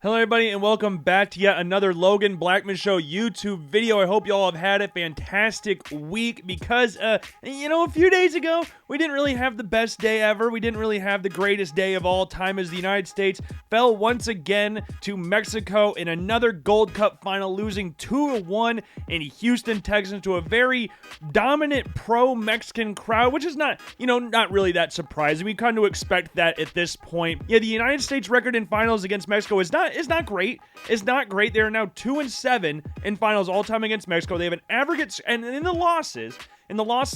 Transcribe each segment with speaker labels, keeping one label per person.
Speaker 1: Hello everybody and welcome back to yet another Logan Blackman Show YouTube video. I hope you all have had a fantastic week because, a few days ago, we didn't really have the best day ever. We didn't really have the greatest day of all time as the United States fell once again to Mexico in another Gold Cup final, losing 2-1 in Houston, Texas to a very dominant pro-Mexican crowd, which is not really that surprising. We kind of expect that at this point. Yeah, the United States record in finals against Mexico is not great. It's not great. They are now 2-7 in finals all time against Mexico. They have an aggregate, and in the losses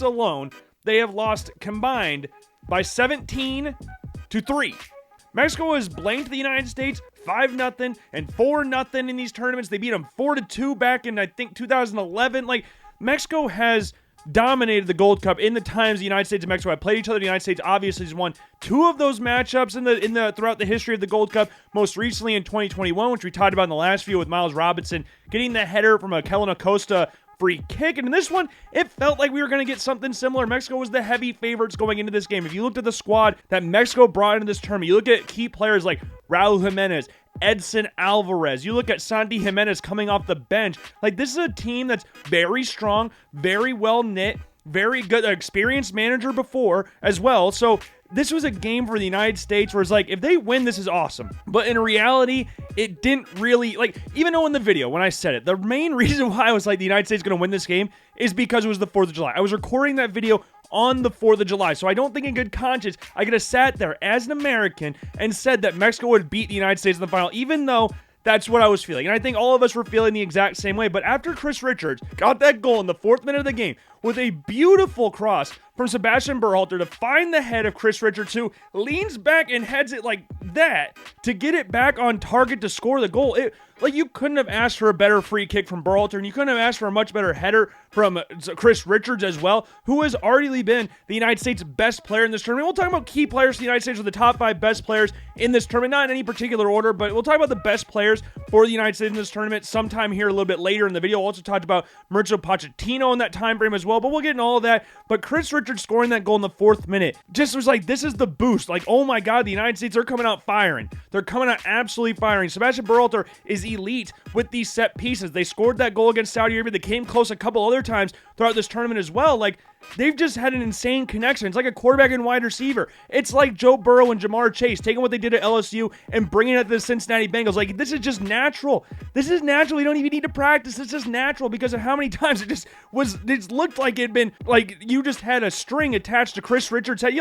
Speaker 1: alone, they have lost combined by 17-3. Mexico has blanked the United States 5-0 and 4-0 in these tournaments. They beat them 4-2 back in, I think, 2011. Mexico has dominated the Gold Cup in the times the United States and Mexico have played each other. The United States obviously has won two of those matchups in the throughout the history of the Gold Cup, most recently in 2021, which we talked about in the last video with Miles Robinson getting the header from a Kellen Acosta free kick. And in this one, it felt like we were going to get something similar. Mexico was the heavy favorites going into this game. If you looked at the squad that Mexico brought into this tournament, you look at key players like Raul Jimenez, Edson Alvarez. You look at Santi Jimenez coming off the bench. This is a team that's very strong, very well knit, very good, experienced manager before as well. So this was a game for the United States where it's if they win, this is awesome. But in reality, it didn't really, even though in the video, when I said it, the main reason why I was the United States is going to win this game is because it was the 4th of July. I was recording that video on the 4th of July. So I don't think in good conscience I could have sat there as an American and said that Mexico would beat the United States in the final, even though that's what I was feeling. And I think all of us were feeling the exact same way. But after Chris Richards got that goal in the 4th minute of the game with a beautiful cross from Sebastian Berhalter to find the head of Chris Richards, who leans back and heads it like that to get it back on target to score the goal. You couldn't have asked for a better free kick from Berhalter, and you couldn't have asked for a much better header from Chris Richards as well, who has already been the United States' best player in this tournament. We'll talk about key players for the United States with the top 5 best players in this tournament, not in any particular order, but we'll talk about the best players for the United States in this tournament sometime here a little bit later in the video. We'll also talk about Mauricio Pochettino in that time frame as well, but we'll get into all of that. But Chris Richards scoring that goal in the 4th minute just was this is the boost. Oh my God, the United States are coming out firing. They're coming out absolutely firing. Sebastian Berhalter is elite with these set pieces. They scored that goal against Saudi Arabia. They came close a couple other times throughout this tournament as well. They've just had an insane connection. It's like a quarterback and wide receiver. It's like Joe Burrow and Jamar Chase taking what they did at LSU and bringing it to the Cincinnati Bengals. This is just natural. This is natural. You don't even need to practice. It's just natural because of how many times it looked like it'd been you just had a string attached to Chris Richards' head.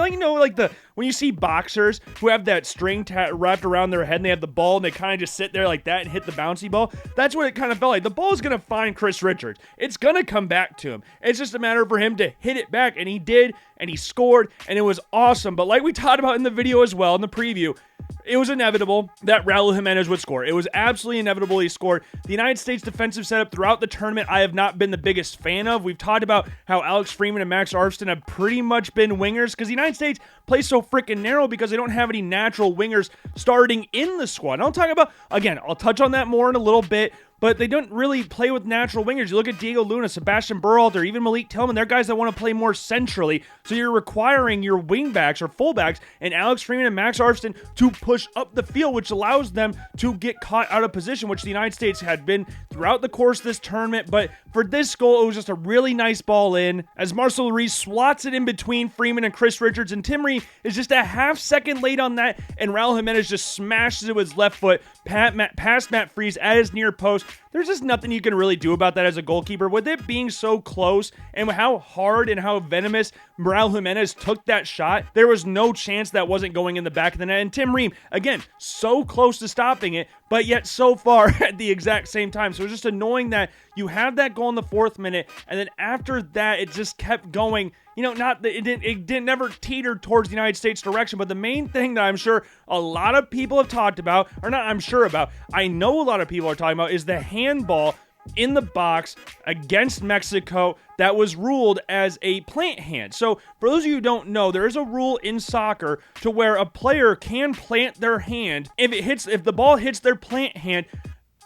Speaker 1: When you see boxers who have that string wrapped around their head and they have the ball and they kind of just sit there like that and hit the bouncy ball. That's what it kind of felt like. The ball is going to find Chris Richards. It's going to come back to him. It's just a matter for him to hit it back, and he did, and he scored, and it was awesome. But like we talked about in the video as well, in the preview, it was inevitable that Raul Jimenez would score. It was absolutely inevitable he scored. The United States defensive setup throughout the tournament, I have not been the biggest fan of. We've talked about how Alex Freeman and Max Armstrong have pretty much been wingers because the United States plays so freaking narrow because they don't have any natural wingers starting in the squad. And I'll touch on that more in a little bit, but they don't really play with natural wingers. You look at Diego Luna, Sebastian Berhalter, even Malik Tillman. They're guys that want to play more centrally. So you're requiring your wingbacks or fullbacks and Alex Freeman and Max Armstrong to push up the field, which allows them to get caught out of position, which the United States had been throughout the course of this tournament. But for this goal, it was just a really nice ball in as Marcel Ruiz swats it in between Freeman and Chris Richards. And Tim Ream is just a half second late on that, and Raul Jimenez just smashes it with his left foot past Matt Freese at his near post. There's just nothing you can really do about that as a goalkeeper. With it being so close and how hard and how venomous Raul Jimenez took that shot, there was no chance that wasn't going in the back of the net. And Tim Ream, again, so close to stopping it, but yet so far at the exact same time. So it was just annoying that you have that goal in the 4th minute, and then after that, it just kept going. It didn't never teeter towards the United States direction, but the main thing that I'm sure a lot of people have talked about, or not I'm sure about, I know a lot of people are talking about, is the handball in the box against Mexico that was ruled as a plant hand. So for those of you who don't know, there is a rule in soccer to where a player can plant their hand. If the ball hits their plant hand,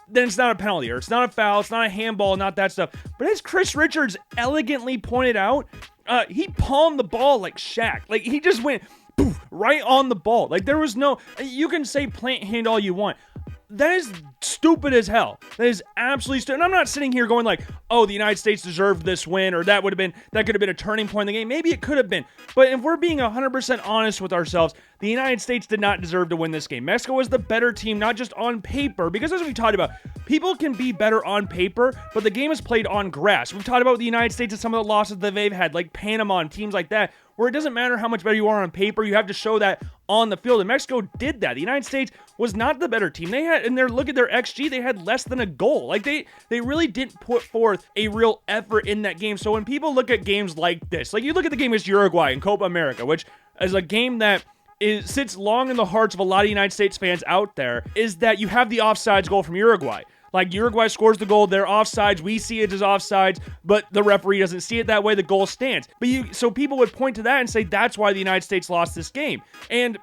Speaker 1: then it's not a penalty, or it's not a foul, it's not a handball, not that stuff. But as Chris Richards elegantly pointed out, he palmed the ball like Shaq. He just went poof, right on the ball. There was no, you can say plant hand all you want. that is stupid as hell. That is absolutely stupid. And I'm not sitting here going like, oh, the United States deserved this win, or that could have been a turning point in the game. Maybe it could have been. But if we're being 100% honest with ourselves, the United States did not deserve to win this game. Mexico was the better team, not just on paper, because as we talked about, people can be better on paper, but the game is played on grass. We've talked about the United States and some of the losses that they've had, like Panama and teams like that, where it doesn't matter how much better you are on paper, you have to show that on the field. And Mexico did that. The United States was not the better team. They had, and look at their XG, they had less than a goal. Like they really didn't put forth a real effort in that game. So when people look at games like this, like you look at the game against Uruguay in Copa America, which is a game that sits long in the hearts of a lot of United States fans out there, is that you have the offsides goal from Uruguay. Like, Uruguay scores the goal, they're offsides, we see it as offsides, but the referee doesn't see it that way, the goal stands. So people would point to that and say that's why the United States lost this game. And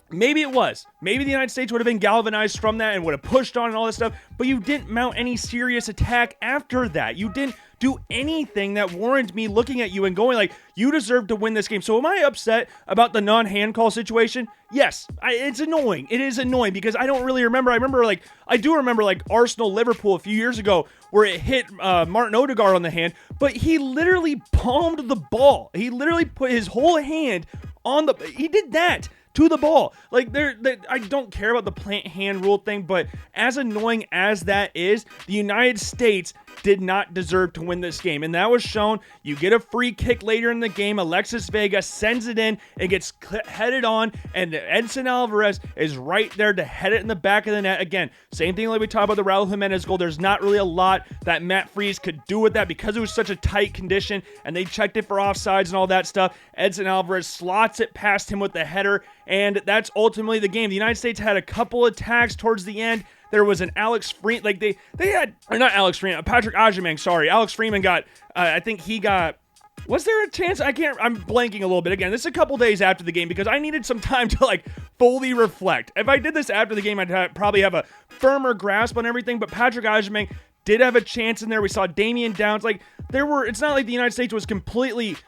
Speaker 1: maybe it was. Maybe the United States would have been galvanized from that and would have pushed on and all this stuff, but you didn't mount any serious attack after that. You didn't do anything that warrants me looking at you and going like, you deserve to win this game. So am I upset about the non-hand call situation? Yes, it's annoying. It is annoying because I don't really remember. I do remember Arsenal-Liverpool a few years ago where it hit Martin Odegaard on the hand, but he literally palmed the ball. He literally put his whole hand on he did that to the ball. Like, I don't care about the plant hand rule thing, but as annoying as that is, the United States did not deserve to win this game. And that was shown. You get a free kick later in the game. Alexis Vega sends it in. It gets headed on, and Edson Alvarez is right there to head it in the back of the net. Again, same thing like we talked about the Raul Jimenez goal. There's not really a lot that Matt Freese could do with that because it was such a tight condition, and they checked it for offsides and all that stuff. Edson Alvarez slots it past him with the header, and that's ultimately the game. The United States had a couple attacks towards the end. There was an Alex Freeman, like they had, or not Alex Freeman, Patrick Agyemang, sorry. Alex Freeman got, I think he got, was there a chance? I'm blanking a little bit. Again, this is a couple days after the game because I needed some time to fully reflect. If I did this after the game, I'd probably have a firmer grasp on everything, but Patrick Agyemang did have a chance in there. We saw Damian Downs. It's not like the United States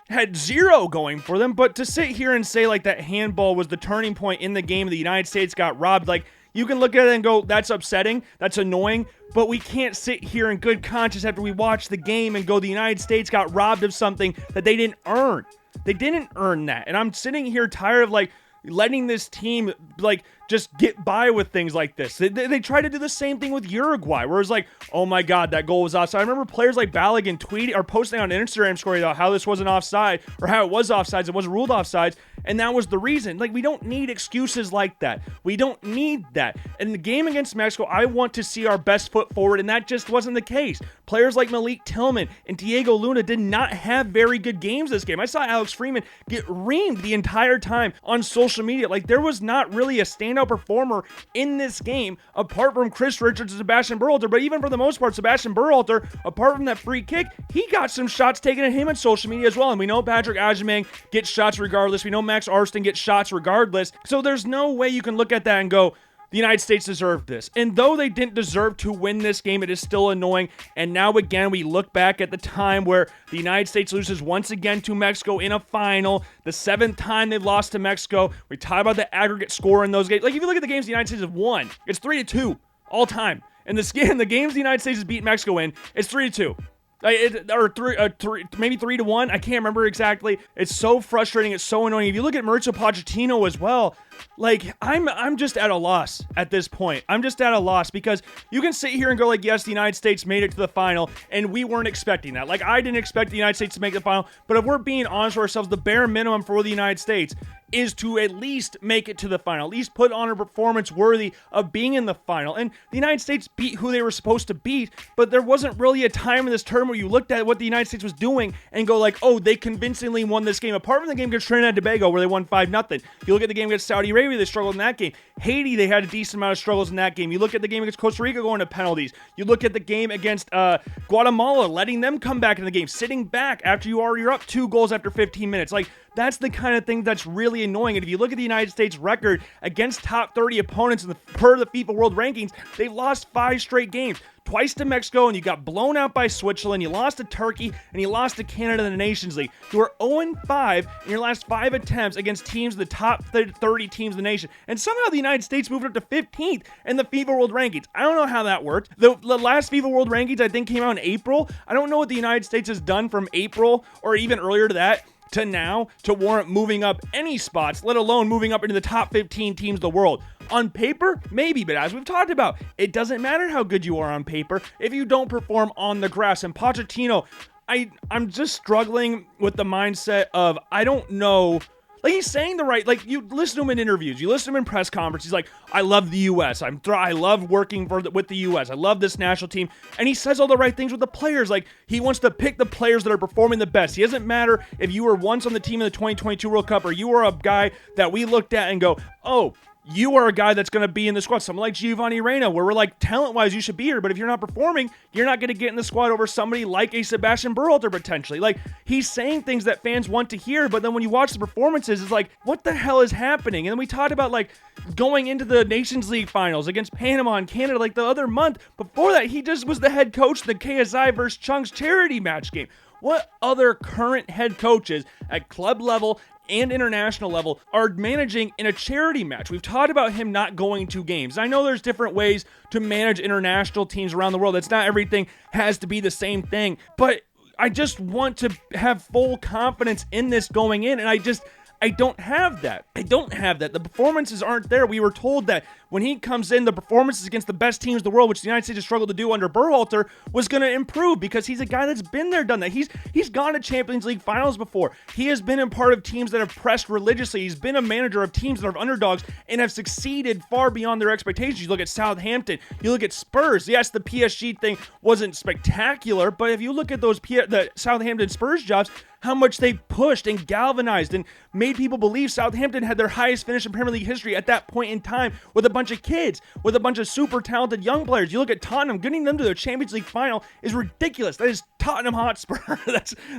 Speaker 1: had zero going for them, but to sit here and say that handball was the turning point in the game, the United States got robbed, you can look at it and go, that's upsetting, that's annoying, but we can't sit here in good conscience after we watch the game and go, the United States got robbed of something that they didn't earn. They didn't earn that. And I'm sitting here tired of letting this team just get by with things like this. They try to do the same thing with Uruguay, where it's oh my God, that goal was offside. I remember players like Balogun tweeting or posting on an Instagram story about how this wasn't offside or how it was offsides, it wasn't ruled offsides, and that was the reason. We don't need excuses like that. We don't need that. In the game against Mexico, I want to see our best foot forward, and that just wasn't the case. Players like Malik Tillman and Diego Luna did not have very good games this game. I saw Alex Freeman get reamed the entire time on social media. There was not really a standout performer in this game apart from Chris Richards and Sebastian Berhalter, but even for the most part, Sebastian Berhalter, apart from that free kick, he got some shots taken at him on social media as well, and we know Patrick Agyemang gets shots regardless. We know Max Arston gets shots regardless, so there's no way you can look at that and go, the United States deserved this. And though they didn't deserve to win this game, it is still annoying. And now again, we look back at the time where the United States loses once again to Mexico in a final, the 7th time they've lost to Mexico. We talk about the aggregate score in those games. If you look at the games the United States have won, it's 3-2 all time. And the games the United States has beat Mexico in, it's 3-2. Maybe 3-1. I can't remember exactly. It's so frustrating. It's so annoying. If you look at Mauricio Pochettino as well, I'm just at a loss at this point. I'm just at a loss because you can sit here and go yes, the United States made it to the final, and we weren't expecting that. I didn't expect the United States to make the final, but if we're being honest with ourselves, the bare minimum for the United States is to at least make it to the final, at least put on a performance worthy of being in the final. And the United States beat who they were supposed to beat, but there wasn't really a time in this tournament where you looked at what the United States was doing and go oh, they convincingly won this game. Apart from the game against Trinidad and Tobago where they won 5-0. You look at the game against Saudi Arabia, they struggled in that game. Haiti, they had a decent amount of struggles in that game. You look at the game against Costa Rica going to penalties. You look at the game against Guatemala, letting them come back in the game, sitting back after you're up 2 goals after 15 minutes. That's the kind of thing that's really annoying. And if you look at the United States record against top 30 opponents per the FIFA World Rankings, they've lost 5 straight games. Twice to Mexico, and you got blown out by Switzerland. You lost to Turkey, and you lost to Canada in the Nations League. You were 0-5 in your last 5 attempts against teams, the top 30 teams in the nation. And somehow the United States moved up to 15th in the FIFA World Rankings. I don't know how that worked. The last FIFA World Rankings, I think, came out in April. I don't know what the United States has done from April or even earlier to that to now to warrant moving up any spots, let alone moving up into the top 15 teams of the world. On paper, maybe, but as we've talked about, it doesn't matter how good you are on paper if you don't perform on the grass. And Pochettino, I'm just struggling with the mindset of, I don't know. Like, he's saying the right, like, you listen to him in interviews, you listen to him in press conferences, he's like, I love the U.S., I love working with the U.S., I love this national team, and he says all the right things with the players, like, he wants to pick the players that are performing the best. He doesn't matter if you were once on the team in the 2022 World Cup, or you were a guy that we looked at and go, oh, you are a guy that's going to be in the squad. Someone like Giovanni Reina, where we're like, talent-wise, you should be here, but if you're not performing, you're not going to get in the squad over somebody like a Sebastian Berhalter, potentially. Like, he's saying things that fans want to hear, but then when you watch the performances, it's like, what the hell is happening? And then we talked about, like, going into the Nations League finals against Panama and Canada, like, the other month. Before that, he just was the head coach of the KSI versus Chung's charity match game. What other current head coaches at club level and international level are managing in a charity match? We've talked about him not going to games. I know there's different ways to manage international teams around the world. It's not everything has to be the same thing, but I just want to have full confidence in this going in, and I don't have that. The performances aren't there. We were told that when he comes in, the performances against the best teams in the world, which the United States has struggled to do under Berhalter, was going to improve because he's a guy that's been there, done that. He's gone to Champions League finals before. He has been in part of teams that have pressed religiously. He's been a manager of teams that are underdogs and have succeeded far beyond their expectations. You look at Southampton, you look at Spurs. Yes, the PSG thing wasn't spectacular, but if you look at the Southampton Spurs jobs, how much they pushed and galvanized and made people believe Southampton had their highest finish in Premier League history at that point in time with a bunch of kids, with a bunch of super talented young players. You look at Tottenham, getting them to their Champions League final is ridiculous. That is Tottenham Hotspur.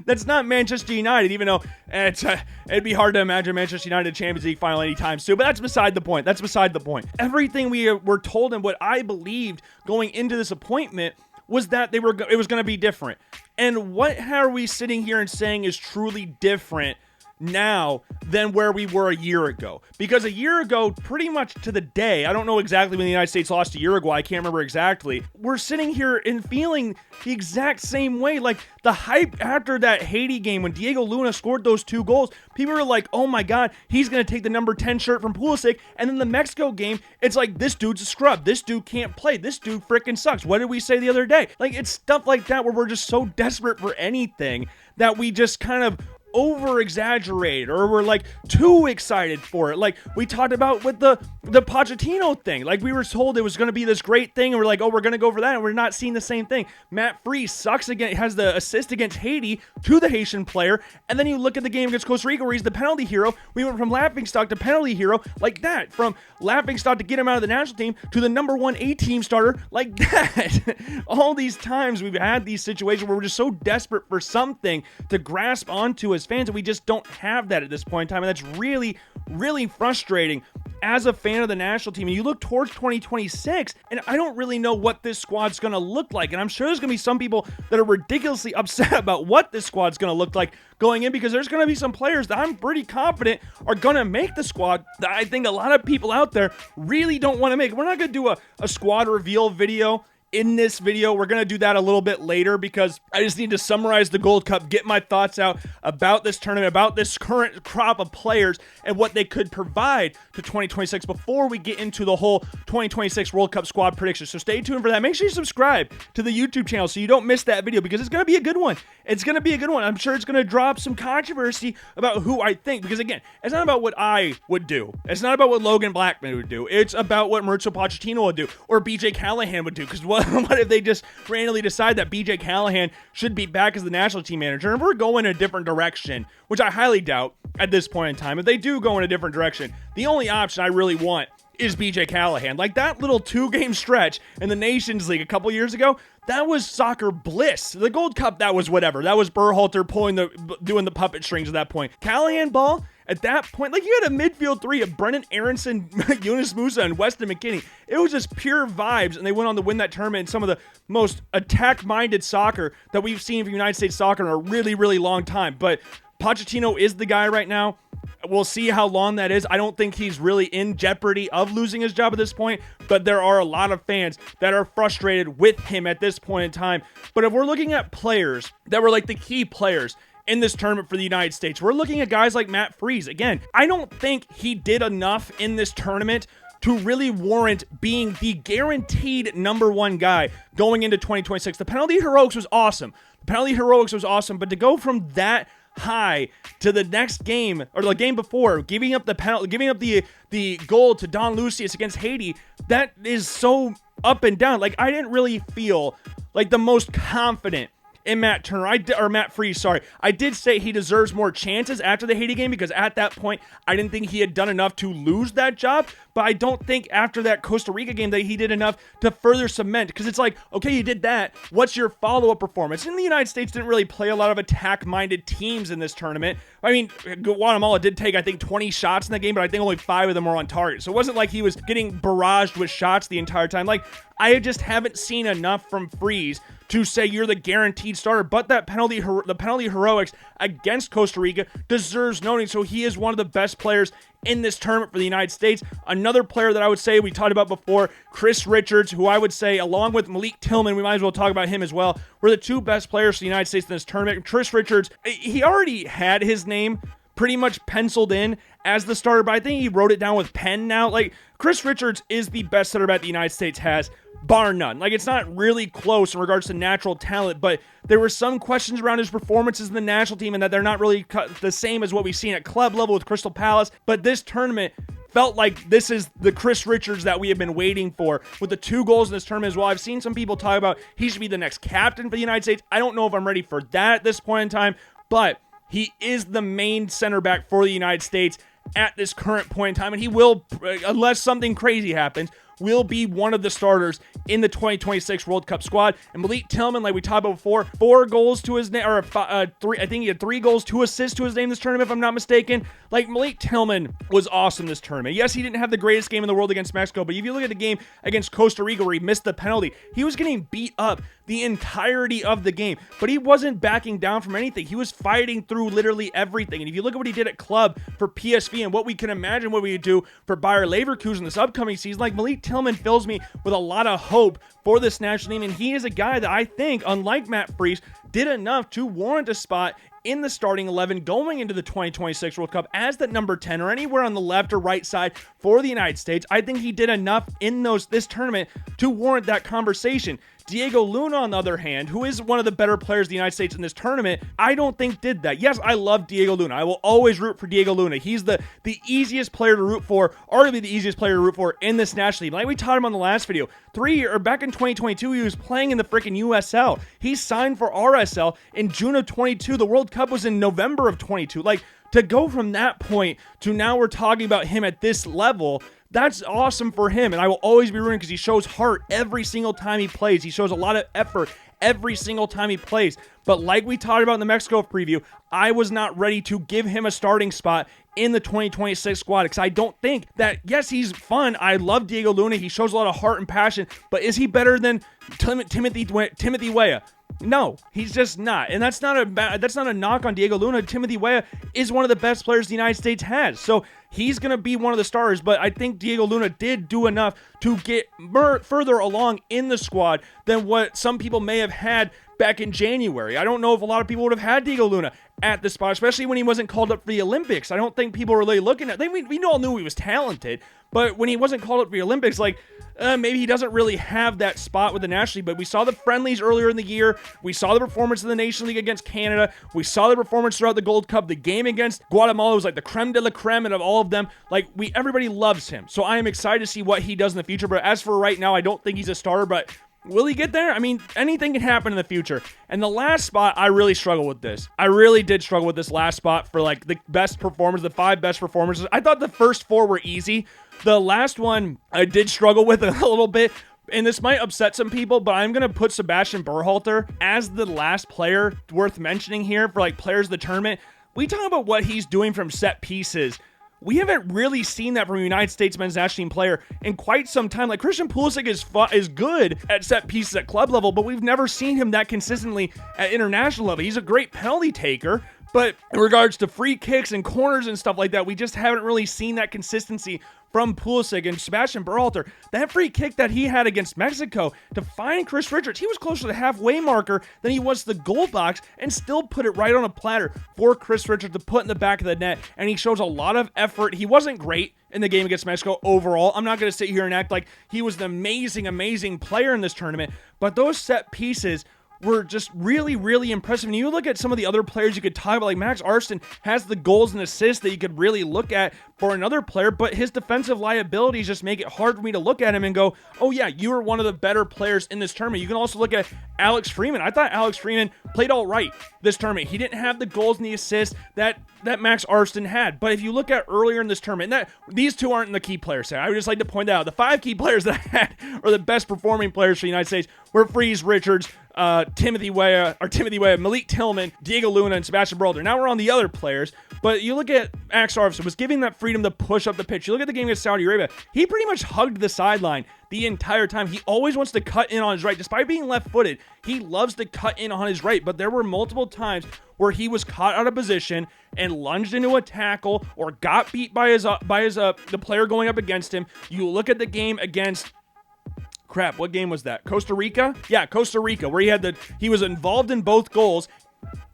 Speaker 1: That's not Manchester United, even though it'd be hard to imagine Manchester United Champions League final anytime soon, but that's beside the point. Everything we were told and what I believed going into this appointment was that it was going to be different. And what are we sitting here and saying is truly different now than where we were a year ago? Because a year ago, pretty much to the day, I don't know exactly when the United States lost to Uruguay, I can't remember exactly, we're sitting here and feeling the exact same way. Like, the hype after that Haiti game when Diego Luna scored those 2 goals, people were like, oh my god, he's going to take the number 10 shirt from Pulisic. And then the Mexico game, it's like, this dude's a scrub, this dude can't play, this dude freaking sucks. What did we say the other day? Like, it's stuff like that where we're just so desperate for anything that we just kind of over-exaggerate, or we're like too excited for it. Like we talked about with the Pochettino thing. Like, we were told it was going to be this great thing, and we're like, oh, we're going to go for that, and we're not seeing the same thing. Matt Freese sucks again, has the assist against Haiti to the Haitian player, and then you look at the game against Costa Rica where he's the penalty hero. We went from laughingstock to penalty hero like that, from laughingstock to get him out of the national team to the number 1 A-team starter like that. All these times we've had these situations where we're just so desperate for something to grasp onto as fans, and we just don't have that at this point in time, and that's really, really frustrating as a fan of the national team. And you look towards 2026, and I don't really know what this squad's going to look like, and I'm sure there's going to be some people that are ridiculously upset about what this squad's going to look like going in, because there's going to be some players that I'm pretty confident are going to make the squad that I think a lot of people out there really don't want to make. We're not going to do a squad reveal video in this video. We're going to do that a little bit later because I just need to summarize the Gold Cup, get my thoughts out about this tournament, about this current crop of players and what they could provide to 2026 before we get into the whole 2026 World Cup squad predictions. So stay tuned for that. Make sure you subscribe to the YouTube channel so you don't miss that video, because it's going to be a good one. I'm sure it's going to drop some controversy about who I think, because again, it's not about what I would do. It's not about what Logan Blackman would do. It's about what Mauricio Pochettino would do, or BJ Callahan would do, because what if they just randomly decide that BJ Callahan should be back as the national team manager, and we're going in a different direction, which I highly doubt at this point in time. If they do go in a different direction, the only option I really want is BJ Callahan. Like, that little 2-game stretch in the Nations League a couple years ago, that was soccer bliss. The Gold Cup, that was whatever. That was Berhalter doing the puppet strings at that point. Callahan ball, at that point, like, you had a midfield three of Brennan Aronson, Yunus Musa, and Weston McKennie. It was just pure vibes, and they went on to win that tournament in some of the most attack-minded soccer that we've seen from United States soccer in a really, really long time. But Pochettino is the guy right now. We'll see how long that is. I don't think he's really in jeopardy of losing his job at this point, but there are a lot of fans that are frustrated with him at this point in time. But if we're looking at players that were like the key players in this tournament for the United States, we're looking at guys like Matt Freese. Again, I don't think he did enough in this tournament to really warrant being the guaranteed number one guy going into 2026. The penalty heroics was awesome. But to go from that high to the next game, or the game before, giving up the goal to Don Lucius against Haiti, that is so up and down. Like, I didn't really feel like the most confident in Matt Freese, sorry. I did say he deserves more chances after the Haiti game, because at that point, I didn't think he had done enough to lose that job, but I don't think after that Costa Rica game that he did enough to further cement, because it's like, okay, you did that, what's your follow-up performance? And the United States didn't really play a lot of attack-minded teams in this tournament. I mean, Guatemala did take, I think, 20 shots in the game, but I think only 5 of them were on target, so it wasn't like he was getting barraged with shots the entire time. Like, I just haven't seen enough from Freese to say you're the guaranteed starter, but the penalty heroics against Costa Rica deserves noting, so he is one of the best players in this tournament for the United States. Another player that I would say we talked about before, Chris Richards, who I would say, along with Malik Tillman, we might as well talk about him as well, were the two best players for the United States in this tournament. Chris Richards, he already had his name pretty much penciled in as the starter, but I think he wrote it down with pen now. Like, Chris Richards is the best center back the United States has, bar none. Like, it's not really close in regards to natural talent, but there were some questions around his performances in the national team and that they're not really the same as what we've seen at club level with Crystal Palace. But this tournament felt like this is the Chris Richards that we have been waiting for, with the 2 goals in this tournament as well. I've seen some people talk about he should be the next captain for the United States. I don't know if I'm ready for that at this point in time, but he is the main center back for the United States at this current point in time, and he will, unless something crazy happens, will be one of the starters in the 2026 World Cup squad. And Malik Tillman, like we talked about before, 4 goals to his name, or 3, I think he had 3 goals, 2 assists to his name this tournament, if I'm not mistaken. Like, Malik Tillman was awesome this tournament. Yes, he didn't have the greatest game in the world against Mexico, but if you look at the game against Costa Rica where he missed the penalty, he was getting beat up the entirety of the game, but he wasn't backing down from anything. He was fighting through literally everything. And if you look at what he did at club for PSV and what we can imagine what we would do for Bayer Leverkusen this upcoming season, like, Malik Tillman fills me with a lot of hope for this national team, and he is a guy that I think, unlike Matt Freese, did enough to warrant a spot in the starting 11 going into the 2026 World Cup as the number 10 or anywhere on the left or right side for the United States. I think he did enough in this tournament to warrant that conversation. Diego Luna, on the other hand, who is one of the better players of the United States in this tournament, I don't think did that. Yes, I love Diego Luna. I will always root for Diego Luna. He's the easiest player to root for, arguably the easiest player to root for in this national team. Like we taught him on the last video, back in 2022, he was playing in the freaking USL. He signed for RSL in June of 22. The World Cup was in November of 22. Like, to go from that point to now we're talking about him at this level, that's awesome for him, and I will always be rooting because he shows heart every single time he plays. He shows a lot of effort every single time he plays. But like we talked about in the Mexico preview, I was not ready to give him a starting spot in the 2026 squad because I don't think that, yes, he's fun. I love Diego Luna. He shows a lot of heart and passion, but is he better than Timothy Weah? No, he's just not. And that's not a knock on Diego Luna. Timothy Weah is one of the best players the United States has. So he's going to be one of the stars, but I think Diego Luna did do enough to get further along in the squad than what some people may have had back in January. I don't know if a lot of people would have had Diego Luna at the spot, especially when he wasn't called up for the Olympics. I don't think people were really looking at, we all knew he was talented, but when he wasn't called up for the Olympics, like, maybe he doesn't really have that spot with the National League, but we saw the friendlies earlier in the year. We saw the performance in the National League against Canada. We saw the performance throughout the Gold Cup. The game against Guatemala was like the creme de la creme, and of all of them, like, everybody loves him. So I am excited to see what he does in the future, but as for right now, I don't think he's a starter, but will he get there? I mean, anything can happen in the future. And the last spot, I really struggle with this. I really did struggle with this last spot for, like, the best performers, the 5 best performances. I thought the first 4 were easy, The last one I did struggle with a little bit, and this might upset some people, but I'm going to put Sebastian Berhalter as the last player worth mentioning here for like players of the tournament. We talk about what he's doing from set pieces. We haven't really seen that from a United States men's national team player in quite some time. Like, Christian Pulisic is good at set pieces at club level, but we've never seen him that consistently at international level. He's a great penalty taker, but in regards to free kicks and corners and stuff like that, we just haven't really seen that consistency from Pulisic. And Sebastian Berhalter, that free kick that he had against Mexico to find Chris Richards, he was closer to the halfway marker than he was to the goal box and still put it right on a platter for Chris Richards to put in the back of the net. And he shows a lot of effort. He wasn't great in the game against Mexico overall. I'm not going to sit here and act like he was an amazing player in this tournament, but those set pieces were just really impressive. And you look at some of the other players you could talk about, like Max Arston has the goals and assists that you could really look at for another player, but his defensive liabilities just make it hard for me to look at him and go, oh yeah, you are one of the better players in this tournament. You can also look at Alex Freeman. I thought Alex Freeman played all right this tournament. He didn't have the goals and the assists that Max Arston had. But if you look at earlier in this tournament, these two aren't the key players. I would just like to point out the 5 key players that I had are the best performing players for the United States were Freeze, Richards, Timothy Weah, Malik Tillman, Diego Luna, and Sebastian Berhalter. Now we're on the other players, but you look at Max Arston was giving that freedom to push up the pitch. You look at the game against Saudi Arabia, he pretty much hugged the sideline the entire time. He always wants to cut in on his right. Despite being left-footed, he loves to cut in on his right, but there were multiple times where he was caught out of position and lunged into a tackle or got beat by the player going up against him. You look at the game against what game was that? Costa Rica? Yeah, Costa Rica, where he was involved in both goals,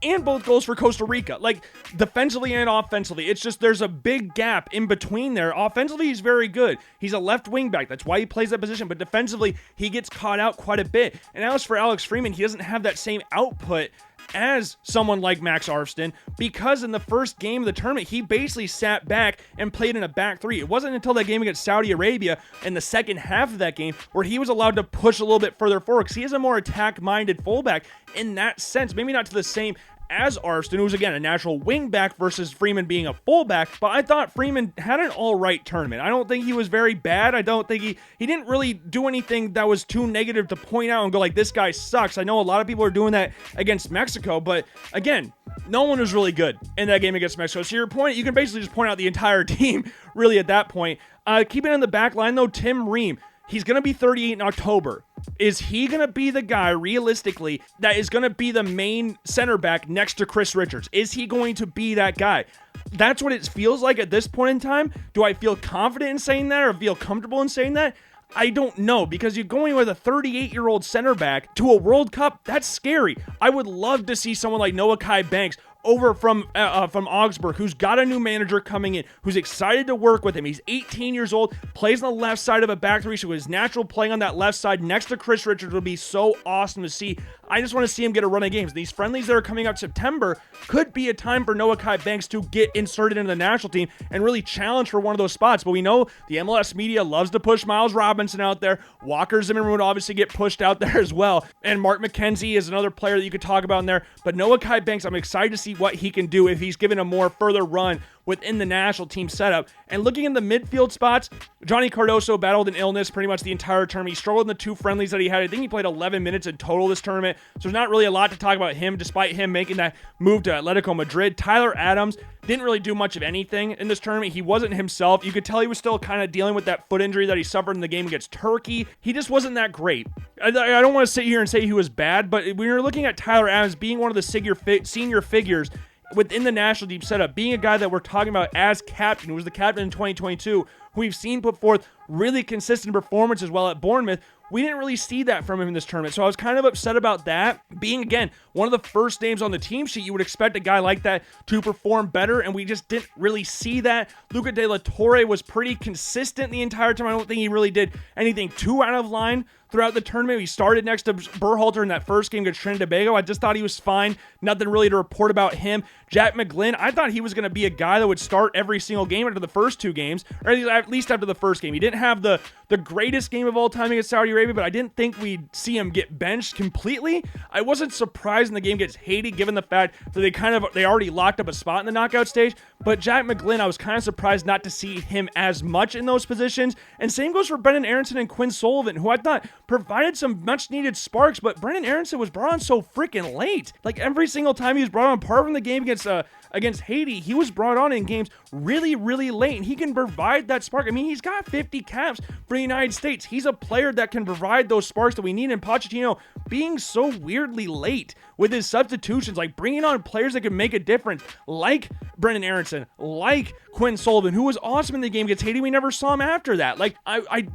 Speaker 1: and both goals for Costa Rica. Like, defensively and offensively, it's just there's a big gap in between there. Offensively, he's very good. He's a left wing back. That's why he plays that position. But defensively, he gets caught out quite a bit. And as for Alex Freeman, he doesn't have that same output as someone like Max Arston, because in the first game of the tournament, he basically sat back and played in a back three. It wasn't until that game against Saudi Arabia in the second half of that game where he was allowed to push a little bit further forward, because he is a more attack-minded fullback in that sense. Maybe not to the same as Arston, who's again a natural wingback versus Freeman being a fullback, but I thought Freeman had an all-right tournament. I don't think he was very bad. I don't think he didn't really do anything that was too negative to point out and go like, this guy sucks. I know a lot of people are doing that against Mexico, but again, no one was really good in that game against Mexico. So your point, you can basically just point out the entire team really at that point. Keeping in the back line though, Tim Ream, he's going to be 38 in October. Is he going to be the guy, realistically, that is going to be the main center back next to Chris Richards? Is he going to be that guy? That's what it feels like at this point in time. Do I feel confident in saying that or feel comfortable in saying that? I don't know, because you're going with a 38-year-old center back to a World Cup. That's scary. I would love to see someone like Noah Kai Banks over from Augsburg, who's got a new manager coming in, who's excited to work with him. He's 18 years old, plays on the left side of a back three, so his natural playing on that left side next to Chris Richards would be so awesome to see. I just want to see him get a run of games. These friendlies that are coming up September could be a time for Noah Kai Banks to get inserted into the national team and really challenge for one of those spots. But we know the MLS media loves to push Miles Robinson out there. Walker Zimmerman would obviously get pushed out there as well. And Mark McKenzie is another player that you could talk about in there. But Noah Kai Banks, I'm excited to see what he can do if he's given a more further run within the national team setup. And looking in the midfield spots, Johnny Cardoso battled an illness pretty much the entire tournament. He struggled in the 2 friendlies that he had. I think he played 11 minutes in total this tournament, so there's not really a lot to talk about him, despite him making that move to Atletico Madrid. Tyler Adams didn't really do much of anything in this tournament. He wasn't himself. You could tell he was still kind of dealing with that foot injury that he suffered in the game against Turkey. He just wasn't that great. I don't want to sit here and say he was bad, but when you're looking at Tyler Adams being one of the senior figures within the national team setup, being a guy that we're talking about as captain, who was the captain in 2022, who we've seen put forth really consistent performance as well at Bournemouth, we didn't really see that from him in this tournament. So I was kind of upset about that. Being, again, one of the first names on the team sheet, you would expect a guy like that to perform better, and we just didn't really see that. Luca De La Torre was pretty consistent the entire time. I don't think he really did anything too out of line throughout the tournament. He started next to Berhalter in that first game against Trinidad and Tobago. I just thought he was fine. Nothing really to report about him. Jack McGlynn, I thought he was going to be a guy that would start every single game after the first 2 games, or at least after the first game. He didn't have the greatest game of all time against Saudi Arabia. Arabia, but I didn't think we'd see him get benched completely. I wasn't surprised in the game against Haiti, given the fact that they already locked up a spot in the knockout stage. But Jack McGlynn, I was kind of surprised not to see him as much in those positions. And same goes for Brendan Aronson and Quinn Sullivan, who I thought provided some much-needed sparks, but Brendan Aronson was brought on so freaking late. Like, every single time he was brought on, apart from the game against Haiti, he was brought on in games really, really late, and he can provide that spark. I mean, he's got 50 caps for the United States. He's a player that can provide those sparks that we need, and Pochettino being so weirdly late with his substitutions, like bringing on players that can make a difference, like Brendan Aronson, like Quinn Sullivan, who was awesome in the game against Haiti. We never saw him after that. Like,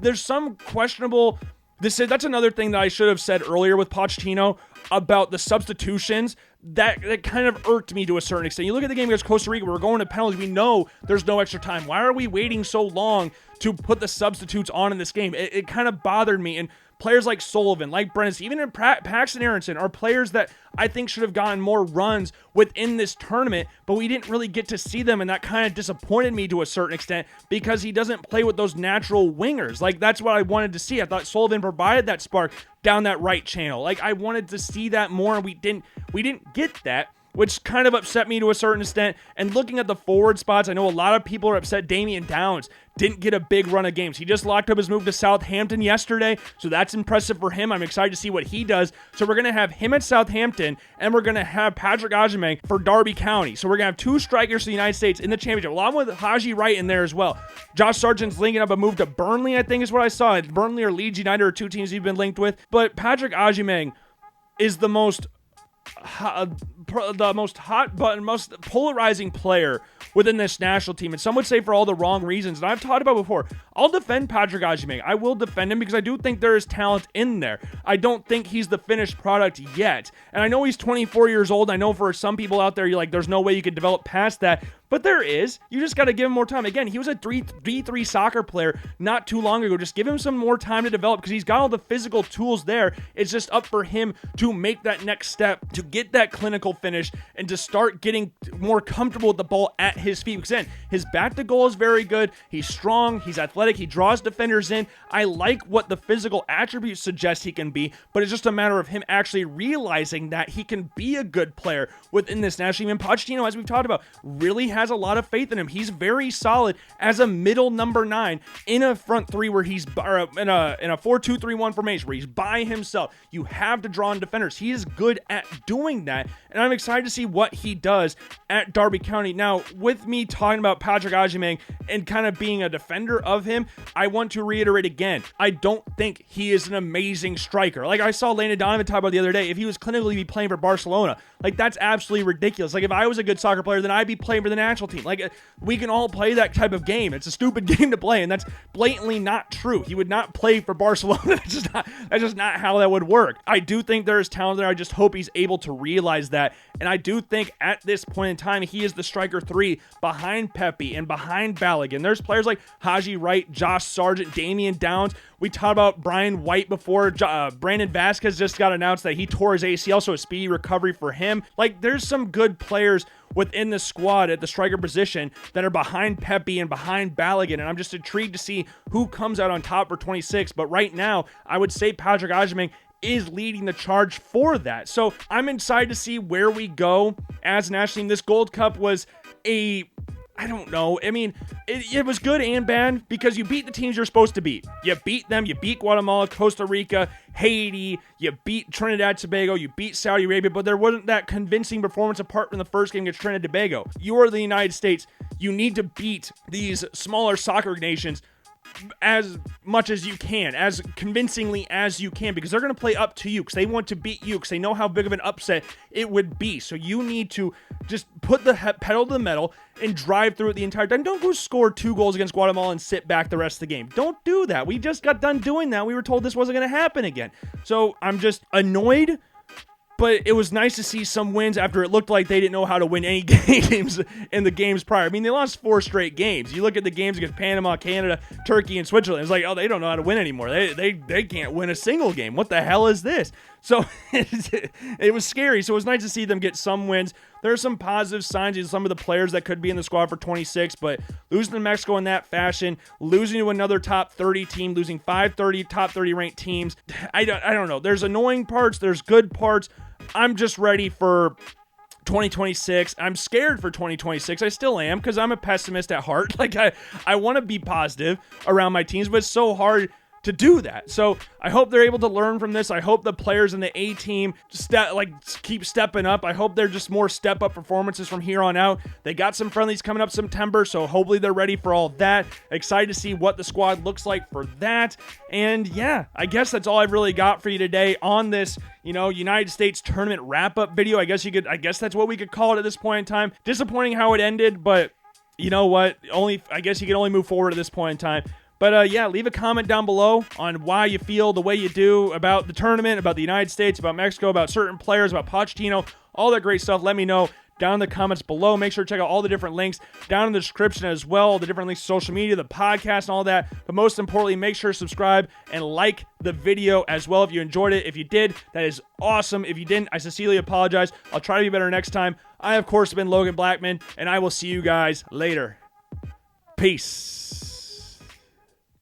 Speaker 1: there's some questionable... That's another thing that I should have said earlier with Pochettino about the substitutions. That kind of irked me to a certain extent. You look at the game against Costa Rica, we're going to penalties. We know there's no extra time. Why are we waiting so long to put the substitutes on in this game? It kind of bothered me. And players like Sullivan, like Brennan, even in Paxton Aronson are players that I think should have gotten more runs within this tournament, but we didn't really get to see them, and that kind of disappointed me to a certain extent because he doesn't play with those natural wingers. Like, that's what I wanted to see. I thought Sullivan provided that spark down that right channel. Like, I wanted to see that more, and we didn't get that, which kind of upset me to a certain extent. And looking at the forward spots, I know a lot of people are upset Damian Downs didn't get a big run of games. He just locked up his move to Southampton yesterday, so that's impressive for him. I'm excited to see what he does. So we're going to have him at Southampton, and we're going to have Patrick Agyemang for Derby County. So we're going to have two strikers for the United States in the championship, along with Haji Wright in there as well. Josh Sargent's linking up a move to Burnley, I think is what I saw. It's Burnley or Leeds United are two teams he's been linked with. But Patrick Agyemang is the most hot button, most polarizing player within this national team, and some would say for all the wrong reasons. And I've talked about before, I'll defend Patrick Agyemang. I will defend him because I do think there is talent in there. I don't think he's the finished product yet. And I know he's 24 years old. I know for some people out there, you're like, there's no way you could develop past that. But there is. You just got to give him more time. Again, he was a D3 soccer player not too long ago. Just give him some more time to develop because he's got all the physical tools there. It's just up for him to make that next step, to get that clinical finish, and to start getting more comfortable with the ball at his feet. Because then, his back to goal is very good. He's strong. He's athletic. He draws defenders in. I like what the physical attributes suggest he can be, but it's just a matter of him actually realizing that he can be a good player within this national team. And Pochettino, as we've talked about, really has a lot of faith in him. He's very solid as a middle number 9 in a front 3 where he's in a 4-2-3-1 formation where he's by himself. You have to draw in defenders. He is good at doing that, and I'm excited to see what he does at Derby County. Now, with me talking about Patrick Agyemang and kind of being a defender of him, I want to reiterate again, I don't think he is an amazing striker. Like I saw Landon Donovan talk about the other day, if he was clinically be playing for Barcelona, like that's absolutely ridiculous. Like if I was a good soccer player, then I'd be playing for the national team. Like we can all play that type of game. It's a stupid game to play, and that's blatantly not true. He would not play for Barcelona. That's just not how that would work. I do think there is talent there. I just hope he's able to realize that. And I do think at this point in time, he is the striker 3 behind Pepe and behind Balogun. There's players like Haji Wright, Josh Sargent, Damian Downs. We talked about Brian White before. Brandon Vasquez just got announced that he tore his ACL, so a speedy recovery for him. Like, there's some good players within the squad at the striker position that are behind Pepe and behind Balogun, and I'm just intrigued to see who comes out on top for 26. But right now, I would say Patrick Agyemang is leading the charge for that. So I'm excited to see where we go as a national team. This Gold Cup was I don't know. I mean, it was good and bad because you beat the teams you're supposed to beat. You beat them. You beat Guatemala, Costa Rica, Haiti. You beat Trinidad Tobago. You beat Saudi Arabia, but there wasn't that convincing performance apart from the first game against Trinidad Tobago. You are the United States. You need to beat these smaller soccer nations as much as you can, as convincingly as you can, because they're going to play up to you because they want to beat you because they know how big of an upset it would be. So you need to just put the pedal to the metal and drive through it the entire time. Don't go score 2 goals against Guatemala and sit back the rest of the game. Don't do that. We just got done doing that. We were told this wasn't going to happen again. So I'm just annoyed, but it was nice to see some wins after it looked like they didn't know how to win any games in the games prior. I mean, they lost 4 straight games. You look at the games against Panama, Canada, Turkey, and Switzerland. It's like, oh, they don't know how to win anymore. They can't win a single game. What the hell is this? So it was scary. So it was nice to see them get some wins. There are some positive signs in some of the players that could be in the squad for 26, but losing to Mexico in that fashion, losing to another top 30 team, losing 5 top 30 ranked teams, I don't know. There's annoying parts. There's good parts. I'm just ready for 2026. I'm scared for 2026. I still am, because I'm a pessimist at heart. Like, I want to be positive around my teams, but it's so hard to do that. So I hope they're able to learn from this. I hope the players in the A team keep stepping up. I hope they're just more step up performances from here on out. They got some friendlies coming up September, so hopefully they're ready for all that. Excited to see what the squad looks like for that. And yeah, I guess that's all I've really got for you today on this, United States tournament wrap-up video. I guess that's what we could call it at this point in time. Disappointing how it ended, but you know what? I guess you can only move forward at this point in time. But yeah, leave a comment down below on why you feel the way you do about the tournament, about the United States, about Mexico, about certain players, about Pochettino, all that great stuff. Let me know down in the comments below. Make sure to check out all the different links down in the description as well, the different links to social media, the podcast, and all that. But most importantly, make sure to subscribe and like the video as well if you enjoyed it. If you did, that is awesome. If you didn't, I sincerely apologize. I'll try to be better next time. I, of course, have been Logan Blackman, and I will see you guys later. Peace.